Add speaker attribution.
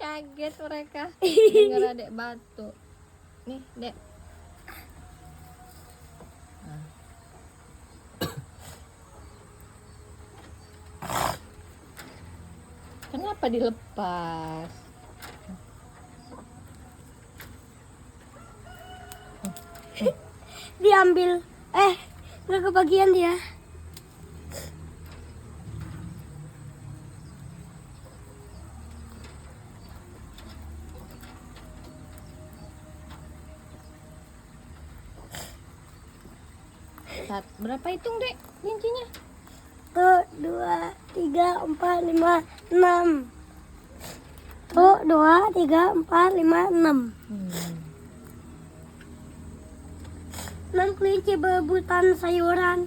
Speaker 1: Kaget mereka dengar adek batuk. Nih, Dek. Nah. Kenapa dilepas?
Speaker 2: Diambil. Nggak kebagian dia.
Speaker 1: Berapa hitung, Dek, kelincinya?
Speaker 2: 1, 2, 3, 4, 5, 6. 1, 2, 3, 4, 5, 6. 6 kelinci berebutan sayuran.